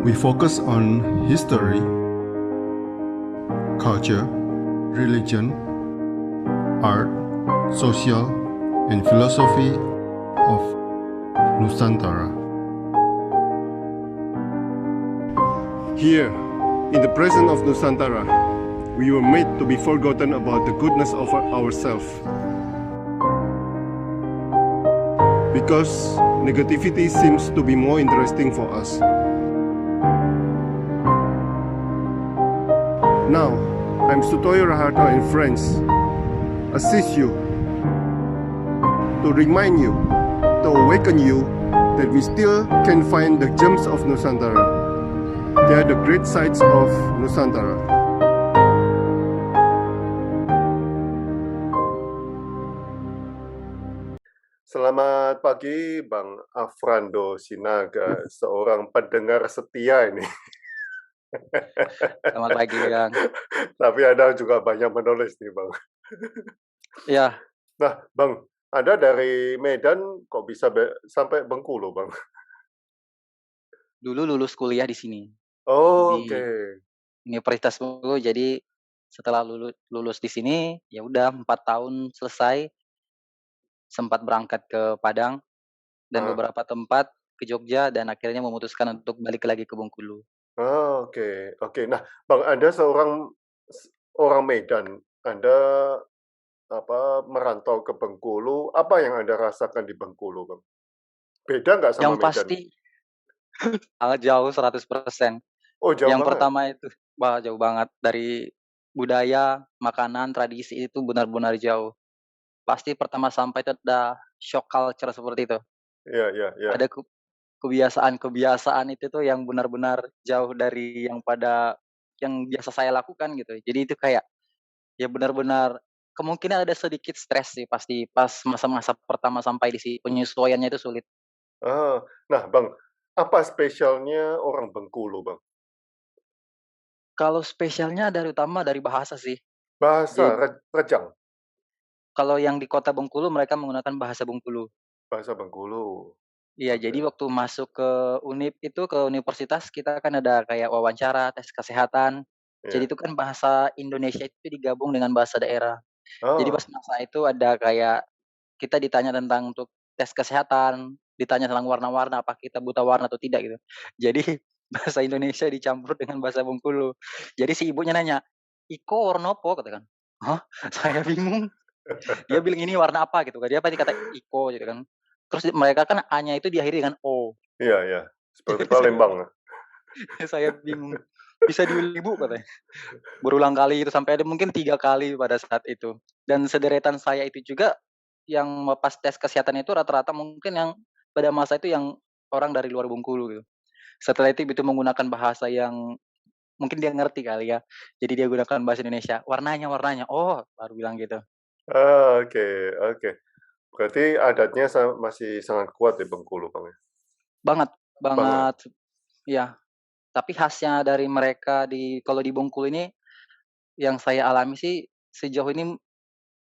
We focus on history, culture, religion, art, social, and philosophy of Nusantara. Here, in the presence of Nusantara, we were made to be forgotten about the goodness of ourselves. Because negativity seems to be more interesting for us. Now, I'm Sutoyo Raharto and friends assist you to remind you, to awaken you that we still can find the gems of Nusantara. They are the great sights of Nusantara. Selamat pagi Bang Afrando Sinaga, seorang pendengar setia ini. Selamat pagi, Kang. Tapi Anda juga banyak menulis nih, Bang. Iya. Nah, Bang, Anda dari Medan kok bisa sampai Bengkulu, Bang? Dulu lulus kuliah di sini. Oh, Di oke. Universitas Bengkulu. Jadi setelah lulus di sini, ya udah 4 tahun selesai. Sempat berangkat ke Padang dan beberapa tempat ke Jogja dan akhirnya memutuskan untuk balik lagi ke Bengkulu. Oh, oke. Oke. Nah, Bang, Anda seorang orang Medan. Anda merantau ke Bengkulu. Apa yang Anda rasakan di Bengkulu, Bang? Beda nggak sama Yang Medan? pasti sangat jauh 100%. Oh, jauh Yang banget. pertama itu, wah jauh banget. Dari budaya, makanan, tradisi itu benar-benar jauh. Pasti pertama sampai itu ada shock culture seperti itu. Iya, iya, iya. Ada kebiasaan-kebiasaan itu tuh yang benar-benar jauh dari yang biasa saya lakukan gitu. Jadi itu kayak, ya benar-benar kemungkinan ada sedikit stres sih pasti pas masa-masa pertama sampai di penyesuaiannya itu sulit. Nah Bang, apa spesialnya orang Bengkulu, Bang? Kalau spesialnya utama dari bahasa sih. Bahasa Jadi Rejang? kalau yang di kota Bengkulu mereka menggunakan bahasa Bengkulu. Bahasa Bengkulu. Iya, Oke. jadi waktu masuk ke ke universitas kita kan ada kayak wawancara, tes kesehatan. Jadi Iya. itu kan bahasa Indonesia itu digabung dengan bahasa daerah. Jadi pas Oh, masa itu ada kayak kita ditanya tentang untuk tes kesehatan, ditanya tentang warna-warna, apa kita buta warna atau tidak gitu. Jadi bahasa Indonesia dicampur dengan bahasa Bengkulu. Jadi si ibunya nanya, "Iko warna apa?" Katakan. Hah? Saya bingung. Dia bilang, "Ini warna apa?" Gitu kan. Dia pasti kata Iko gitu kan. Terus mereka kan A-nya itu diakhiri dengan O. iya, iya. Seperti Jadi Palembang. saya bingung. "Bisa diulang Ibu?" katanya. Berulang kali itu sampai ada mungkin 3 kali pada saat itu. Dan sederetan saya itu juga yang pas tes kesehatan itu rata-rata mungkin yang pada masa itu yang orang dari luar Bengkulu gitu. Setelah itu menggunakan bahasa yang mungkin dia ngerti kali ya. Jadi dia gunakan bahasa Indonesia, "Warnanya warnanya." "Oh," baru bilang gitu. Oke, oke. Berarti adatnya masih sangat kuat di Bengkulu, Bang, ya? Banget Banget? banget, iya. Tapi khasnya dari mereka kalau di Bengkulu ini yang saya alami sih sejauh ini,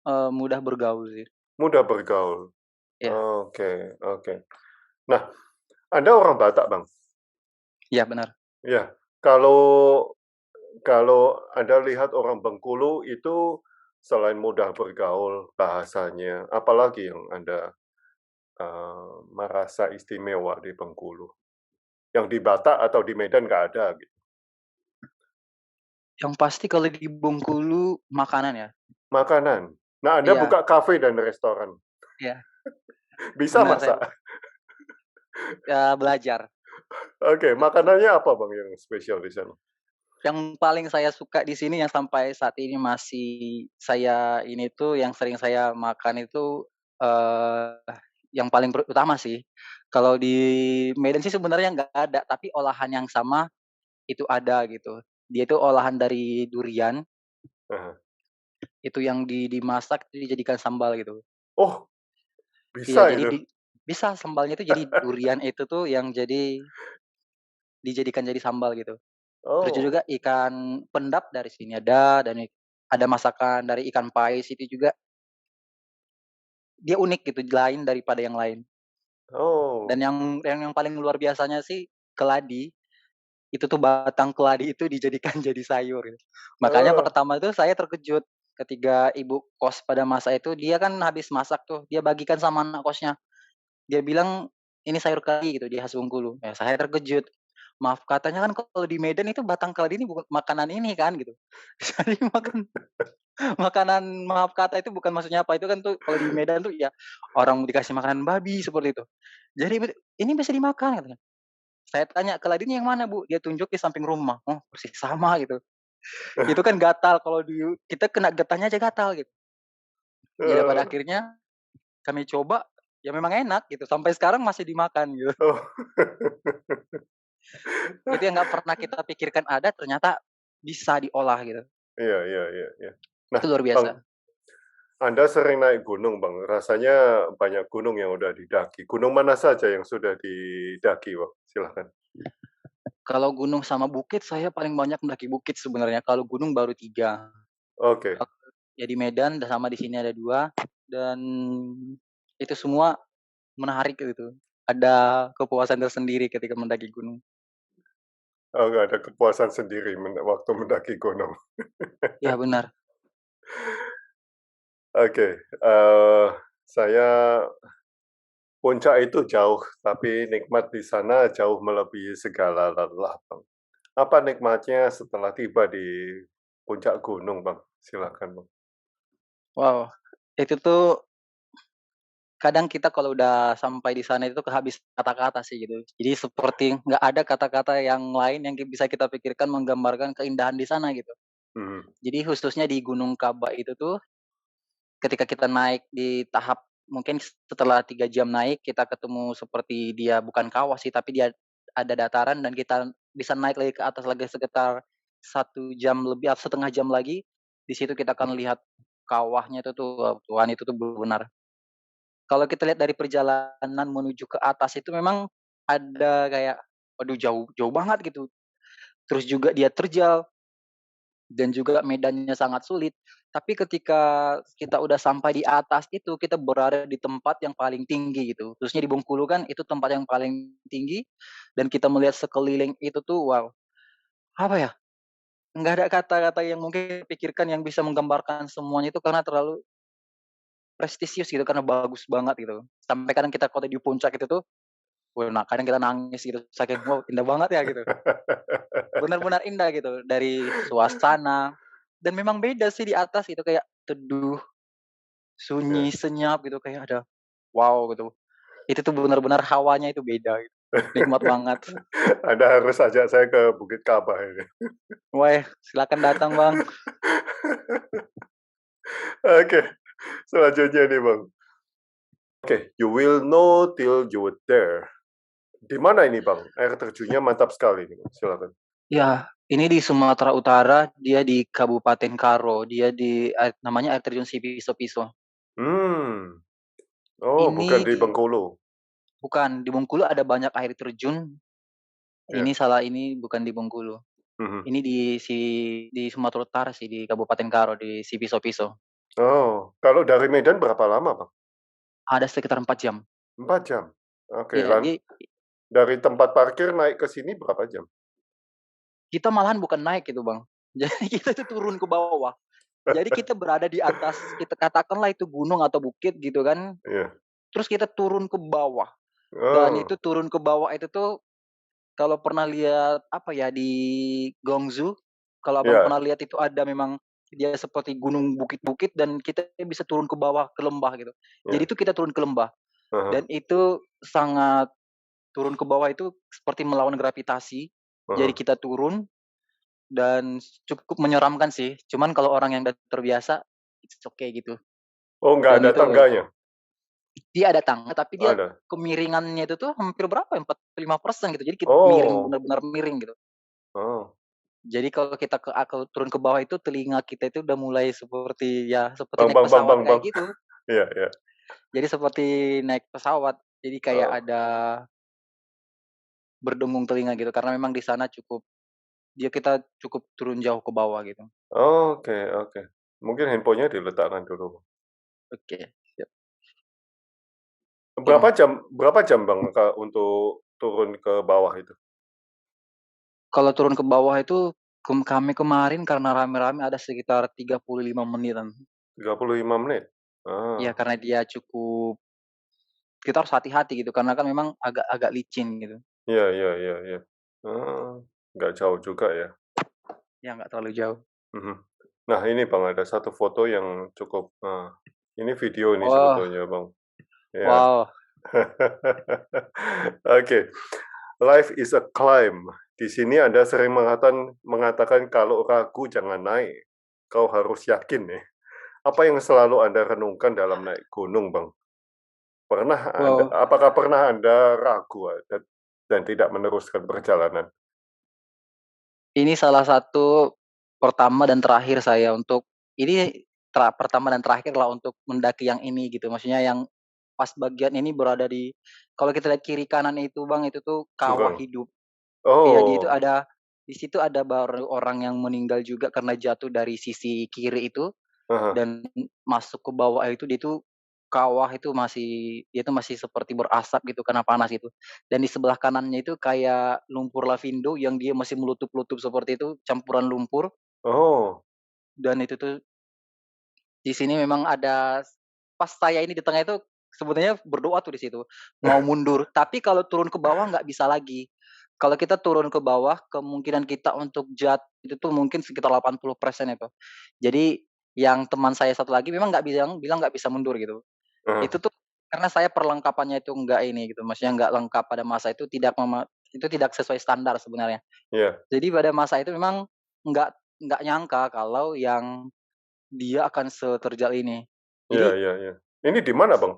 mudah bergaul sih. Mudah bergaul? Iya, Oke, oke. Nah, Anda orang Batak, Bang? iya benar. Iya. Kalau kalau Anda lihat orang Bengkulu itu selain mudah bergaul, bahasanya, apalagi yang Anda merasa istimewa di Bengkulu? Yang di Batak atau di Medan nggak ada gitu? Yang pasti kalau di Bengkulu makanan ya. Makanan? Nah, Anda Iya buka kafe dan restoran, iya, bisa benar saya masak? belajar. Oke, makanannya apa Bang yang spesial di sana? Yang paling saya suka di sini yang sampai saat ini masih ini tuh yang sering saya makan itu, eee, yang paling utama sih. Kalau di Medan sih sebenarnya nggak ada, tapi olahan yang sama itu ada gitu. Dia itu olahan dari durian, Aha. itu yang dimasak itu dijadikan sambal gitu. Oh, Iya, bisa jadi itu? bisa sambalnya itu jadi durian itu tuh yang dijadikan jadi sambal gitu. Terus Oh, juga ikan pendap dari sini ada, dan ada masakan dari ikan pais itu juga, dia unik gitu, lain daripada yang lain. Dan oh, yang paling luar biasanya sih keladi. itu tuh batang keladi itu dijadikan jadi sayur gitu. Makanya Oh, pertama itu saya terkejut ketika ibu kos pada masa itu dia kan habis masak tuh, dia bagikan sama anak kosnya. Dia bilang, "Ini sayur keladi," gitu, di khas Bengkulu. Ya saya terkejut. Maaf katanya kan kalau di Medan itu batang keladi ini bukan makanan ini kan gitu. Jadi makanan maaf kata itu bukan maksudnya apa, itu kan tuh kalau di Medan tuh ya orang dikasih makanan babi seperti itu. Jadi "Ini bisa dimakan," katanya. Saya tanya, "Keladinya yang mana, Bu?" Dia tunjuk di samping rumah. Oh, persis sama gitu. Itu kan gatal kalau kita kena getahnya aja gatal gitu. Ya pada heeh. akhirnya kami coba, ya memang enak gitu, sampai sekarang masih dimakan gitu. Oh. Itu yang nggak pernah kita pikirkan ada, ternyata bisa diolah gitu. Iya iya iya iya. Nah, Itu luar Bang, biasa. Anda sering naik gunung, Bang. Rasanya banyak gunung yang udah didaki. Gunung mana saja yang sudah didaki, Bang? Silahkan. Kalau gunung sama bukit, saya paling banyak mendaki bukit sebenarnya, kalau gunung baru 3. Oke. Ya di Medan sama di sini ada 2 dan itu semua menarik gitu. Ada kepuasan tersendiri ketika mendaki gunung. Oh, nggak ada kepuasan sendiri waktu mendaki gunung. Ya benar. Oke, saya puncak itu jauh, tapi nikmat di sana jauh melebihi segala lelah, Bang. Apa nikmatnya setelah tiba di puncak gunung, Bang? Silakan, Bang. Wow, itu tuh kadang kita kalau udah sampai di sana itu kehabis kata-kata sih gitu. Jadi seperti nggak ada kata-kata yang lain yang bisa kita pikirkan menggambarkan keindahan di sana gitu. Mhm. Jadi khususnya di Gunung Kaba itu tuh, ketika kita naik di tahap mungkin setelah 3 jam naik, kita ketemu seperti dia bukan kawah sih, tapi dia ada dataran dan kita bisa naik lagi ke atas lagi sekitar 1 jam lebih atau 1/2 jam lagi, di situ kita akan lihat kawahnya itu tuh, wah Tuhan itu tuh benar-benar kalau kita lihat dari perjalanan menuju ke atas itu memang ada kayak, waduh jauh jauh banget gitu, terus juga dia terjal dan juga medannya sangat sulit. Tapi ketika kita udah sampai di atas itu, kita berada di tempat yang paling tinggi gitu, khususnya di Bengkulu kan itu tempat yang paling tinggi dan kita melihat sekeliling itu tuh, wow, apa ya, nggak ada kata-kata yang mungkin pikirkan yang bisa menggambarkan semuanya itu karena terlalu prestisius gitu, karena bagus banget gitu. Sampai kadang kita kalau di puncak itu tuh, wah, nah kadang kita nangis gitu, saking, wow indah banget ya gitu. Benar-benar indah gitu, dari suasana, dan memang beda sih di atas gitu, kayak teduh, sunyi, Ya. senyap gitu, kayak ada wow gitu. Itu tuh benar-benar hawanya itu beda gitu, nikmat banget. Anda harus ajak saya ke Bukit Kaba ini. Wah, silakan datang Bang. Oke, selanjutnya nih, Bang. Oke, you will know till you were there. Di mana ini, Bang? Air terjunnya mantap sekali nih, Bang. Silakan. Ya, ini di Sumatera Utara, dia di Kabupaten Karo, dia di namanya air terjun Sipiso-Piso. Hmm. Oh, bukan Ini di Bengkulu. bukan, di Bengkulu ada banyak air terjun, Ya. ini bukan di Bengkulu. Mhm. Ini di Sumatera Utara sih, di Kabupaten Karo, di Sipiso-Piso. Oh, kalau dari Medan berapa lama, Bang? Ada sekitar 4 jam. 4 jam? Oke, Iya, dari tempat parkir naik ke sini berapa jam? kita malahan bukan naik gitu, Bang. Jadi kita itu turun ke bawah. Jadi kita berada di atas, kita katakanlah itu gunung atau bukit gitu kan, Iya. terus kita turun ke bawah. Dan itu Oh, turun ke bawah itu tuh kalau pernah lihat, apa ya, di Guangzhou, kalau Abang pernah iya, lihat itu ada memang dia seperti gunung bukit-bukit dan kita bisa turun ke bawah, ke lembah gitu. Jadi iya. itu kita turun ke lembah Heeh, dan itu sangat turun ke bawah itu seperti melawan gravitasi. Jadi heeh. kita turun dan cukup menyeramkan sih, cuman kalau orang yang udah terbiasa, it's okay gitu. Oh, nggak Dan ada itu tangganya? dia ada tangga, tapi dia Ada? kemiringannya itu tuh hampir berapa ya, 45% gitu, jadi miring, Oh, benar-benar miring gitu. oh. Jadi kalau kita turun ke bawah itu telinga kita itu udah mulai seperti ya seperti Bang naik bang bang pesawat bang kayak bang. gitu. Iya iya. Jadi seperti naik pesawat, jadi kayak Oh, ada berdengung telinga gitu, karena memang di sana kita cukup turun jauh ke bawah gitu. oke oke. Mungkin handphonenya diletakkan dulu. Oke, siap. Oke, Bang. Berapa jam, Bang, untuk turun ke bawah itu? Kalau turun ke bawah itu kami kemarin karena rame-rame ada sekitar 35 menitan. 35 menit? Ya Ah, karena dia cukup kita harus hati-hati gitu karena kan memang agak licin gitu. iya iya iya iya. Ah, nggak jauh juga ya? Ya nggak terlalu jauh. Mhm. Nah ini Bang, ada satu foto yang cukup ini video ini Oh, sebetulnya Bang, ya. wow. Oke, life is a climb. Di sini Anda sering mengatakan kalau ragu jangan naik, kau harus yakin ya. Apa yang selalu Anda renungkan dalam naik gunung, Bang? Wow. Apakah pernah Anda ragu dan tidak meneruskan perjalanan? Ini salah satu pertama dan terakhir saya untuk ini pertama dan terakhir lah untuk mendaki yang ini gitu. Maksudnya yang pas bagian ini berada di kalau kita lihat kiri kanan itu Bang, itu tuh kawah Jurang? hidup. Iya, Oh, di situ ada baru orang yang meninggal juga karena jatuh dari sisi kiri itu. ah Dan masuk ke bawah itu dia itu kawah itu dia itu masih seperti berasap gitu karena panas itu. Dan di sebelah kanannya itu kayak lumpur lapindo yang dia masih meletup-letup seperti itu, campuran lumpur oh, dan itu tuh di sini memang pas saya ini di tengah itu sebenarnya berdoa tuh di situ, mau mundur, tapi kalau turun ke bawah nggak bisa lagi. Kalau kita turun ke bawah, kemungkinan kita untuk itu tuh mungkin sekitar 80% itu. Jadi yang teman saya satu lagi memang nggak bilang bilang nggak bisa mundur gitu. ah, Itu tuh karena saya perlengkapannya itu nggak ini gitu, maksudnya nggak lengkap pada masa itu itu tidak sesuai standar sebenarnya. iya Jadi pada masa itu memang nggak nggak nyangka kalau yang dia akan seterjal ini. iya Jadi iya iya. Ini di mana, Bang?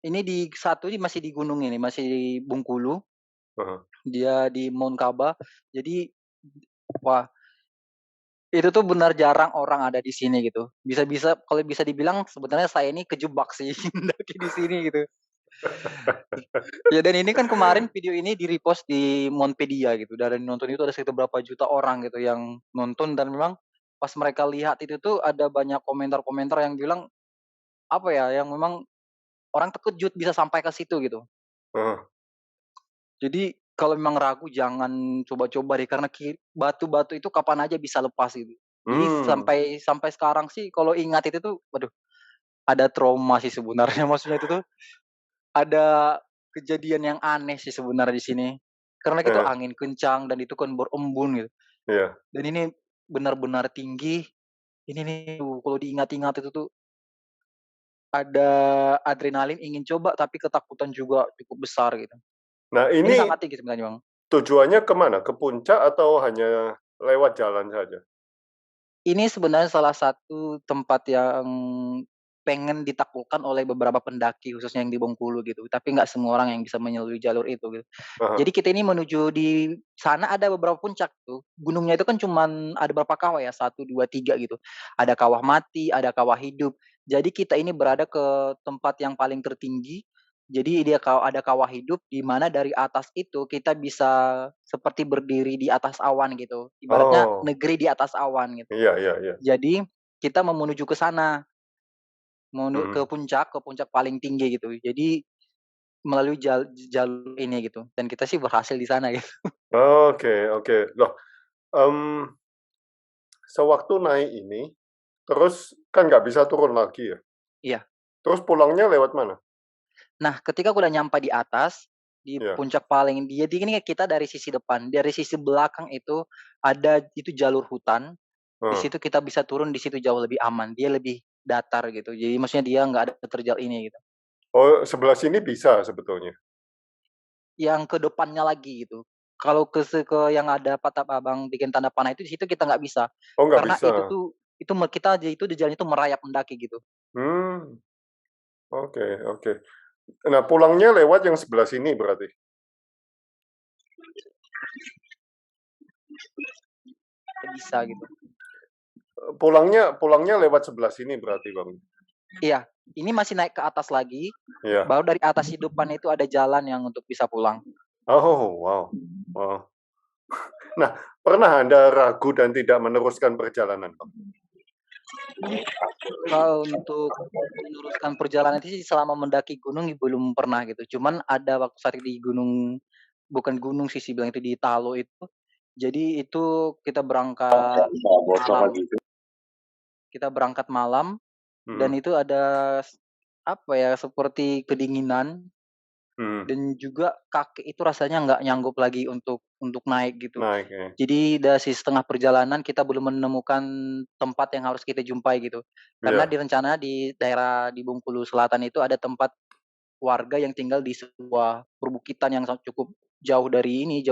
ini ini masih di gunung ini, masih di Bengkulu, Heeh. dia di Mount Kaba. Jadi, wah itu tuh benar jarang orang ada di sini gitu. Bisa-bisa kalau bisa dibilang sebenarnya saya ini kejebak sih mendaki di sini gitu. Ya dan ini kan kemarin video ini di-repost di Monpedia gitu, dan nonton itu ada sekitar berapa juta orang gitu yang nonton dan memang pas mereka lihat itu tuh ada banyak komentar-komentar yang bilang, apa ya, yang memang orang terkejut bisa sampai ke situ gitu. Heeh. Jadi kalau memang ragu jangan coba-coba deh karena batu-batu itu kapan aja bisa lepas gitu. Jadi Mmm, sampai sampai sekarang sih kalau ingat itu tuh, waduh ada trauma sih sebenarnya. Maksudnya itu tuh ada kejadian yang aneh sih sebenarnya di sini. Karena itu eh, angin kencang dan itu kan berembun gitu. iya. Dan ini benar-benar tinggi. Ini nih kalau diingat-ingat itu tuh ada adrenalin ingin coba tapi ketakutan juga cukup besar gitu. Nah Ini ini sangat tinggi sebenarnya Bang. tujuannya ke mana? Ke puncak atau hanya lewat jalan saja? Ini sebenarnya salah satu tempat yang pengen ditaklukkan oleh beberapa pendaki khususnya yang di Bengkulu gitu, tapi nggak semua orang yang bisa menyelui jalur itu gitu. Ah Jadi kita ini menuju di sana ada beberapa puncak tuh, gunungnya itu kan cuman ada berapa kawah ya, 1, 2, 3 gitu. Ada kawah mati, ada kawah hidup. Jadi kita ini berada ke tempat yang paling tertinggi, jadi ada kawah hidup di mana dari atas itu kita bisa seperti berdiri di atas awan gitu, ibaratnya oh, negeri di atas awan gitu. iya iya iya. Jadi, kita mau menuju ke sana, Mhm. ke puncak paling tinggi gitu. Jadi, melalui jalur ini gitu, dan kita sih berhasil di sana gitu. Oke oke. Loh, mmm, sewaktu naik ini, terus kan nggak bisa turun lagi ya? Iya. Terus pulangnya lewat mana? Nah, ketika aku udah nyampe di atas, di Iya, puncak paling dia di ini kita dari sisi depan, dari sisi belakang itu ada itu jalur hutan, di heeh. situ kita bisa turun di situ jauh lebih aman, dia lebih datar gitu. Jadi maksudnya dia nggak ada terjal ini gitu. Oh, sebelah sini bisa sebetulnya? Yang ke depannya lagi gitu. Kalau ke yang ada Abang bikin tanda panah itu di situ kita nggak bisa. Oh, nggak Karena bisa? kita itu di jalan itu merayap mendaki gitu. Mmm, oke oke. Nah, pulangnya lewat yang sebelah sini berarti? Bisa gitu. Pulangnya lewat sebelah sini berarti, Bang? Iya, ini masih naik ke atas lagi, Iya. baru dari atas di depan itu ada jalan yang untuk bisa pulang. Oh, wow wow. Nah, pernah Anda ragu dan tidak meneruskan perjalanan, Bang? Kalau untuk meneruskan perjalanan itu sih selama mendaki gunung belum pernah gitu. Cuman ada waktu saat di gunung bukan gunung sih sih bilang itu di Talo itu, Jadi itu Bocor malam lagi itu. kita berangkat malam dan Mhm. itu ada apa ya, seperti kedinginan Mhm. dan juga kaki itu rasanya nggak nyanggup lagi untuk naik gitu. Naik ya. Jadi dari setengah perjalanan kita belum menemukan tempat yang harus kita jumpai gitu. Karena Iya. di daerah di Bengkulu Selatan itu ada tempat warga yang tinggal di sebuah perbukitan yang cukup jauh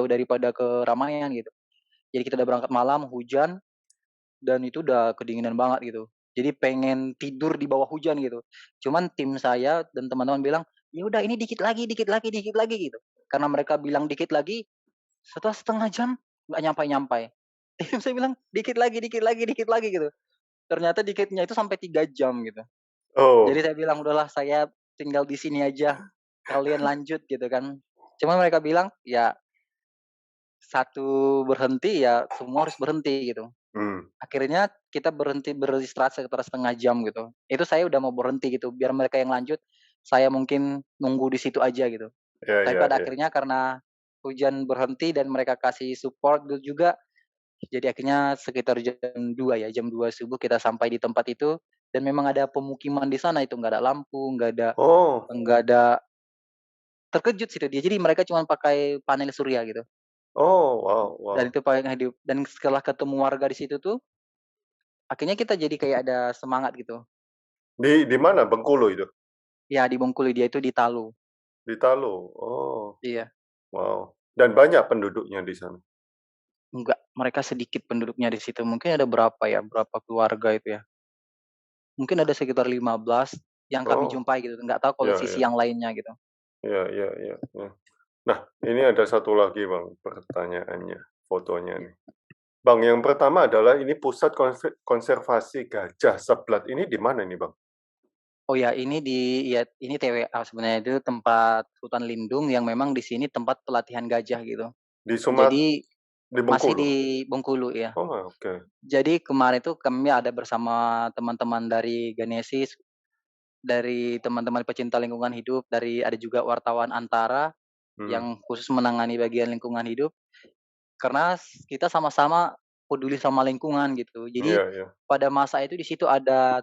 daripada keramaian gitu. Jadi kita udah berangkat malam, hujan, dan itu udah kedinginan banget gitu. Jadi pengen tidur di bawah hujan gitu. Cuman tim saya dan teman-teman bilang, "Ya udah ini dikit lagi," gitu. Karena mereka bilang dikit lagi, setelah setengah jam nggak nyampe-nyampe. Tim saya bilang, dikit lagi," gitu. Ternyata dikitnya itu sampai 3 jam gitu. Jadi Oh. saya bilang, "Udahlah saya tinggal di sini aja, kalian lanjut," gitu kan. Cuma mereka bilang, "Ya satu berhenti ya semua harus berhenti," gitu. Mhm. Akhirnya kita beristirahat sekitar setengah jam gitu. Itu saya udah mau berhenti gitu, biar mereka yang lanjut, saya mungkin nunggu di situ aja gitu. Iya Tapi iya pada iya. akhirnya karena hujan berhenti dan mereka kasih support juga, jadi akhirnya sekitar jam 2 ya, jam 2 subuh kita sampai di tempat itu dan memang ada pemukiman di sana itu, nggak ada lampu, Oh. nggak ada terkejut sih dia, jadi mereka cuma pakai panel surya gitu, Oh, wow dan wow. itu paling hidup dan setelah ketemu warga di situ tuh, akhirnya kita jadi kayak ada semangat gitu. Di mana Bengkulu itu? Ya di Bengkulu, dia itu di Talu. Di Talu? Oh, Iya, wow. Dan banyak penduduknya di sana? enggak, mereka sedikit penduduknya di situ, mungkin ada berapa keluarga itu ya, mungkin ada sekitar 15 yang kami Oh, jumpai gitu, nggak tahu kalau iya sisi iya. yang lainnya gitu. Iya iya iya iya. Nah, ini ada satu lagi Bang, pertanyaannya, fotonya nih. Bang, yang pertama adalah ini pusat konservasi gajah Seblat ini di mana nih Bang? Oh ya, ini TWA sebenarnya, itu tempat hutan lindung yang memang di sini tempat pelatihan gajah gitu. Di Jadi di masih Bengkulu? di Bengkulu ya. Oh, oke. Jadi kemarin itu kami ada bersama teman-teman dari Genesis, dari teman-teman pecinta lingkungan hidup, ada juga wartawan Antara Hmm. yang khusus menangani bagian lingkungan hidup, karena kita sama-sama peduli sama lingkungan gitu. Jadi Iya iya. pada masa itu di situ ada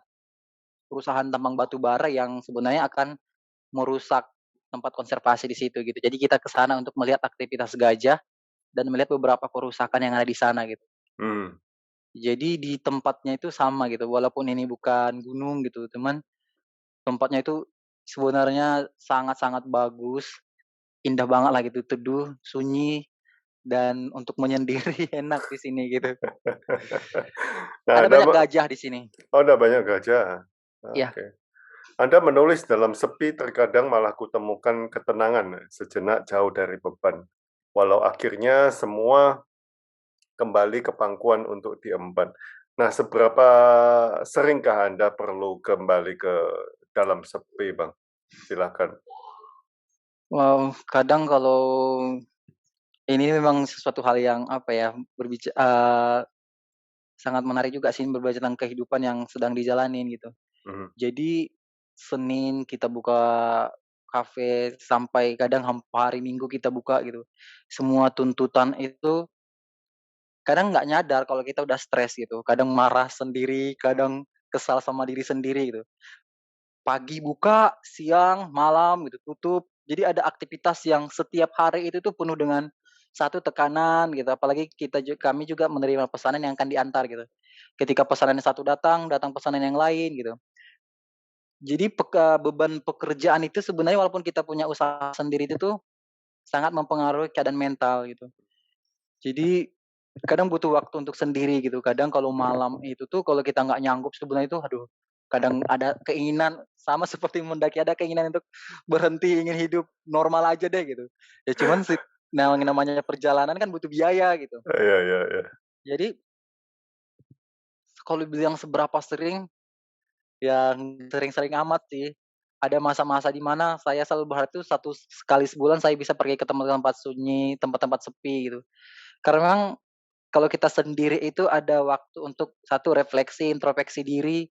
perusahaan tambang batu bara yang sebenarnya akan merusak tempat konservasi di situ gitu. Jadi kita ke sana untuk melihat aktivitas gajah dan melihat beberapa kerusakan yang ada di sana gitu. Hmm. Jadi di tempatnya itu sama gitu, walaupun ini bukan gunung gitu, cuman tempatnya itu sebenarnya sangat-sangat bagus, indah banget lah gitu, teduh, sunyi, dan untuk menyendiri enak di sini gitu. Nah, Ada banyak gajah di sini. ada banyak gajah. Iya. Oke. Anda menulis dalam sepi terkadang malah kutemukan ketenangan sejenak jauh dari beban. Walau akhirnya semua kembali ke pangkuan untuk diemban. Nah, seberapa seringkah Anda perlu kembali ke dalam sepi, Bang? Silakan. Wow, kadang kalau ini memang sesuatu hal yang apa ya, sangat menarik juga sih berbicara tentang kehidupan yang sedang dijalanin gitu. Mhm. Jadi Senin kita buka kafe sampai kadang hari Minggu kita buka gitu. Semua tuntutan itu kadang nggak nyadar kalau kita udah stres gitu, kadang marah sendiri, kadang kesal sama diri sendiri gitu. Pagi buka, siang, malam gitu tutup. Jadi ada aktivitas yang setiap hari itu tuh penuh dengan satu tekanan gitu, apalagi kami juga menerima pesanan yang akan diantar gitu. Ketika pesanan yang satu datang, datang pesanan yang lain gitu. Jadi beban pekerjaan itu sebenarnya walaupun kita punya usaha sendiri itu tuh sangat mempengaruhi keadaan mental gitu. Jadi kadang butuh waktu untuk sendiri gitu. Kadang kalau malam itu tuh kalau kita nggak nyanggup sebenarnya itu aduh, kadang ada keinginan sama seperti mendaki ada keinginan untuk berhenti, ingin hidup normal aja deh gitu. Ya cuman yang namanya perjalanan kan butuh biaya gitu. Iya iya iya. Jadi kalau bilang seberapa sering, yang sering-sering amat sih. Ada masa-masa di mana saya selalu berharap tuh sekali sebulan saya bisa pergi ke tempat-tempat sunyi, tempat-tempat sepi gitu. Karena memang kalau kita sendiri itu ada waktu untuk satu refleksi, introspeksi diri,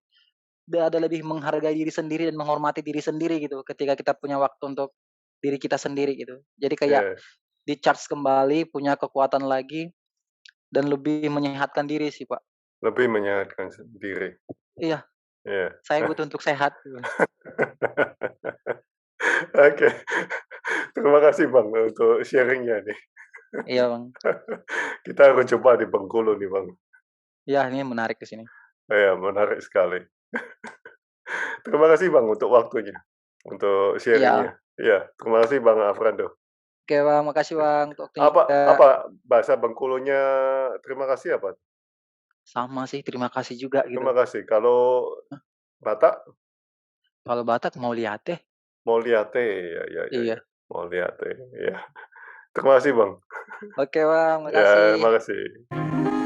ada lebih menghargai diri sendiri dan menghormati diri sendiri gitu, ketika kita punya waktu untuk diri kita sendiri gitu. Jadi kayak Iya. di-charge kembali, punya kekuatan lagi dan lebih menyehatkan diri sih, Pak. Lebih menyehatkan diri. Iya, Iya. saya butuh untuk sehat gitu. Oke. Terima kasih Bang untuk sharing-nya nih. Iya, Bang. Kita harus coba di Bengkulu nih Bang. Iya, ini menarik ke sini. Iya, menarik sekali. Terima kasih Bang untuk waktunya, untuk Iya. sharing-nya. Iya, terima kasih Bang Afrando. Oke, Bang, makasih, Bang, untuk waktunya Apa juga. bahasa Bengkulunya terima kasih apa? Sama sih, terima kasih juga gitu. Terima kasih. Kalau Hah? Batak, Kalau Batak mau lihat deh. mau lihat ya, Iya. mau lihat ya. Terima kasih Bang. Oke, Bang, Ya, makasih. makasih.